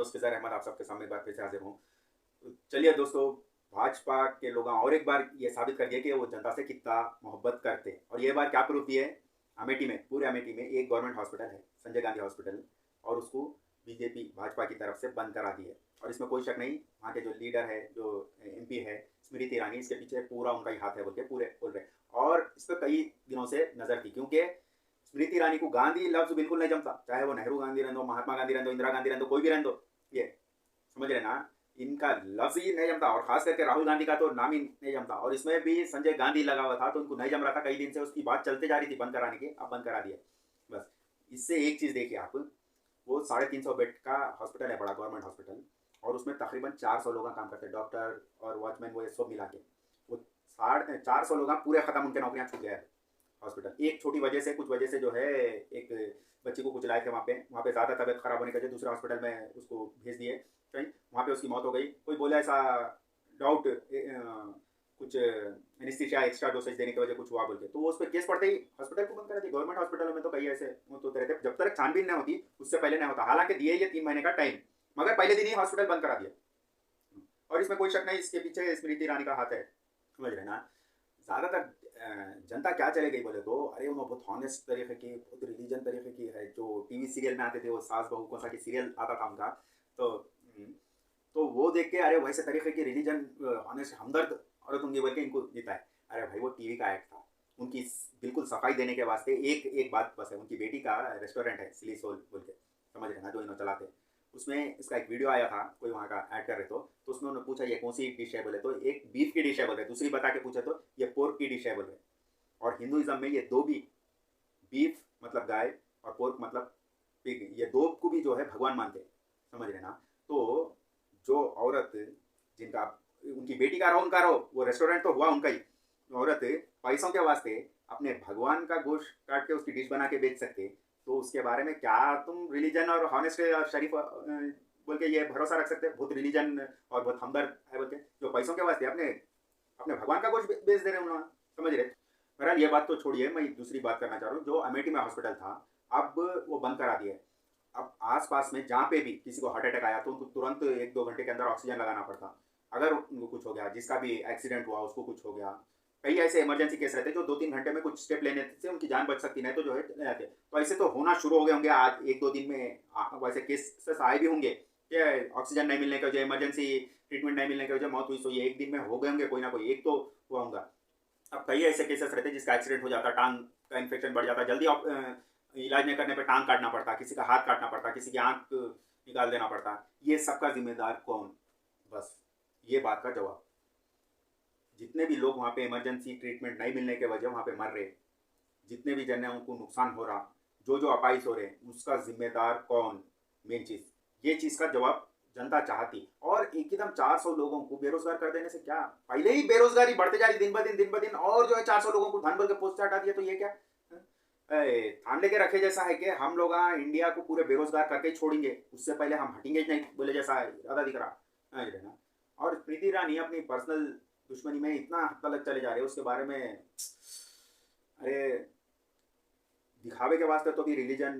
दोस्त फिज़ार अहमद आप सबके सामने एक बार फिर से हाजिर हूँ। तो चलिए दोस्तों, भाजपा के लोग और एक बार ये साबित कर दिए कि वो जनता से कितना मोहब्बत करते हैं और ये बार क्या प्रूफ दिए। अमेठी में, पूरे अमेठी में एक गवर्नमेंट हॉस्पिटल है, संजय गांधी हॉस्पिटल, और उसको बीजेपी भाजपा की तरफ से बंद करा दी है। और इसमें कोई शक नहीं, वहाँ के जो लीडर है, जो एमपी है स्मृति ईरानी, इसके पीछे पूरा उनका ही हाथ है बोल के पूरे बोल रहे। और इस पर कई दिनों से नजर थी, क्योंकि स्मृति ईरानी को गांधी लफ्ज बिल्कुल नहीं जमता, चाहे वो नेहरू गांधी रहने दो, महात्मा गांधी रहने दो, इंदिरा गांधी रहने दो, कोई भी रहने दो, ये समझ रहे ना, इनका लफ्ज ही नहीं जमता। और खास करके राहुल गांधी का तो नाम ही नहीं जमता, और इसमें भी संजय गांधी लगा हुआ था तो उनको नहीं जम रहा था। कई दिन से उसकी बात चलते जा रही थी बंद कराने की, अब बंद करा दिया। बस इससे एक चीज़ देखिए आप, वो 350 बेड का हॉस्पिटल है, बड़ा गवर्नमेंट हॉस्पिटल, और उसमें तकरीबन 400 लोग काम करते हैं, डॉक्टर और वॉचमैन, वो ये सब मिला के वो 450 लोग पूरे खत्म, उनके नौकरियाँ छूट गए हॉस्पिटल। एक छोटी वजह से, कुछ वजह से जो है, एक बच्ची को कुछ लाए थे वहाँ पे ज़्यादा तबीयत खराब होने की वजह दूसरे हॉस्पिटल में उसको भेज दिए कहीं, वहाँ पे उसकी मौत हो गई। कोई बोला ऐसा डाउट कुछ एनेस्थीसिया एक्स्ट्रा डोसेज देने की वजह कुछ हुआ बोल के, तो वो उस पर केस पड़ते ही हॉस्पिटल को बंद करा दिया। गवर्नमेंट हॉस्पिटलों में तो कई ऐसे होते रहते, जब तक छानबीन नहीं होती उससे पहले नहीं होता। हालांकि दिए ये 3 महीने का टाइम, मगर पहले दिन ही हॉस्पिटल बंद करा दिया। और इसमें कोई शक नहीं, इसके पीछे स्मृति ईरानी का हाथ है, समझ रहे ना। ज़्यादातर जनता क्या चले गई बोले तो, अरे वो बहुत हॉनेस्ट तरीके की, बहुत रिलीजन तरीके की है, जो टीवी सीरियल में आते थे, वो सास बहू कौन सा की सीरियल आता था उनका, तो वो देख के अरे वैसे तरीके की रिलीजन हॉनेस्ट हमदर्द औरत होंगी बोल के इनको जीता है। अरे भाई वो टीवी का एक्ट था, उनकी बिल्कुल सफाई देने के वास्ते एक बात बस है, उनकी बेटी का रेस्टोरेंट है सिली सोल बोल के, समझ रहे ना, जो इन्होंने चलाते। उसमें इसका एक वीडियो आया था, कोई वहाँ का ऐड कर रहे तो उसमें उन्होंने पूछा ये कौन सी डिश है बोले तो एक बीफ की डिश है बोल रहे, दूसरी बता के पूछे तो ये पोर्क की डिश है बोल रहे। और हिंदुइज्म में ये दो भी, बीफ मतलब गाय और पोर्क मतलब पिग, ये दो को भी जो है भगवान मानते हैं, समझ रहे ना। तो जो औरत जिनका उनकी बेटी का रहो उनका रहो, वो रेस्टोरेंट तो हुआ उनका ही, औरत पैसों के वास्ते अपने भगवान का गोश्त काट के उसकी डिश बना के बेच सकते, तो उसके बारे में क्या तुम रिलीजन और हॉनेस्ट और शरीफ बोल के ये भरोसा रख सकते? बहुत रिलीजन और बहुत हमदर्द है बोल के, जो पैसों के वास्ते अपने अपने भगवान का गोश्त बेच दे रहे हैं उन्होंने, समझ रहे। बहरहाल ये बात तो छोड़िए, मैं दूसरी बात करना चाह रहा हूँ। जो अमेठी में हॉस्पिटल था, अब वो बंद करा दिए। अब आसपास में जहाँ पे भी किसी को हार्ट अटैक आया तो उनको तुरंत 1-2 घंटे के अंदर ऑक्सीजन लगाना पड़ता। अगर उनको कुछ हो गया, जिसका भी एक्सीडेंट हुआ उसको कुछ हो गया, कई ऐसे इमरजेंसी केस रहते हैं जो 2-3 घंटे में कुछ स्टेप लेने से उनकी जान बच सकती, नहीं तो जो है चले जाते। तो ऐसे तो होना शुरू हो गए होंगे आज 1-2 दिन में, वैसे केसेस आए भी होंगे कि ऑक्सीजन नहीं मिलने की वजह, इमरजेंसी ट्रीटमेंट नहीं मिलने की वजह मौत हुई, सो ये 1 दिन में हो गए होंगे, कोई ना कोई एक तो हुआ होगा। अब कई ऐसे केसेस रहते हैं जिसका एक्सीडेंट हो जाता, टांग का इन्फेक्शन बढ़ जाता, जल्दी इलाज नहीं करने पर टांग काटना पड़ता, किसी का हाथ काटना पड़ता, किसी की आंख निकाल देना पड़ता। ये सबका जिम्मेदार कौन? बस ये बात का जवाब, जितने भी लोग वहाँ पे इमरजेंसी ट्रीटमेंट नहीं मिलने के वजह वहाँ पे मर रहे, जितने भी जन उनको नुकसान हो रहा, जो अपाइज हो रहे, उसका जिम्मेदार कौन? मेन चीज़, ये चीज़ का जवाब जनता चाहती। और एकदम 400 लोगों को बेरोजगार कर देने से क्या, पहले ही बेरोजगारी बढ़ते जा रही दिन ब दिन, और जो है 400 लोगों को धान बोल के पोस्ट हटा दिया, तो ये क्या थान लेके रखे जैसा है कि हम लोग इंडिया को पूरे बेरोजगार करके ही छोड़ेंगे, उससे पहले हम हटेंगे नहीं बोले जैसा इरादा दिख रहा है ना। और स्मृति ईरानी अपनी पर्सनल दुश्मनी में इतना हद तक चले जा रहे हैं उसके बारे में, अरे दिखावे के वास्ते तो भी रिलीजन,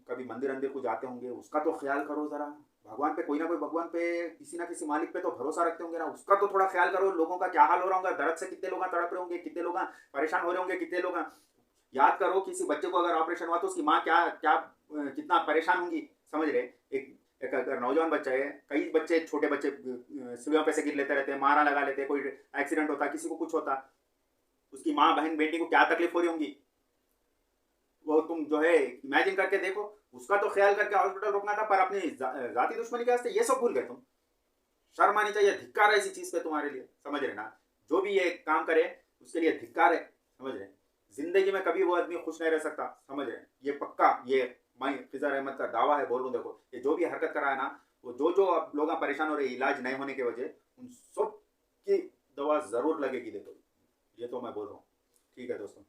कभी मंदिर अंदिर को जाते होंगे, उसका तो ख्याल करो ज़रा। भगवान पे कोई ना कोई, भगवान पे किसी ना किसी मालिक पे तो भरोसा रखते होंगे ना, उसका तो थोड़ा ख्याल करो। लोगों का क्या हाल हो रहा होगा, दर्द से कितने लोग तड़प रहे होंगे, कितने लोग परेशान हो रहे होंगे, कितने लोग, याद करो किसी बच्चे को अगर ऑपरेशन हुआ तो उसकी माँ क्या क्या कितना परेशान होंगी, समझ रहे। एक अगर नौजवान बच्चा है, कई बच्चे, छोटे बच्चे सीढ़ियों पे से गिर लेते रहते हैं, मारा लगा लेते हैं, कोई एक्सीडेंट होता, किसी को कुछ होता, उसकी माँ बहन बेटी को क्या तकलीफ हो रही होंगी, वो तुम जो है इमेजिन करके देखो। उसका तो ख्याल करके हॉस्पिटल रोकना था, पर अपनी जाति दुश्मनी के वास्ते ये सब भूल गए तुम। शर्म आनी चाहिए, धिक्कार है इसी चीज़ पे तुम्हारे लिए, समझ रहे ना। जो भी ये काम करे उसके लिए धिक्कार है, समझ रहे। जिंदगी में कभी वो आदमी खुश नहीं रह सकता, समझ रहे, ये पक्का, ये मैं फिज़ार अहमद का दावा है, बोल रहा हूँ। देखो ये जो भी हरकत करा है ना, वो जो अब लोग परेशान हो रहे इलाज नहीं होने की वजह, उन सब की दवा ज़रूर लगेगी, देखो ये तो मैं बोल रहा हूँ। ठीक है दोस्तों।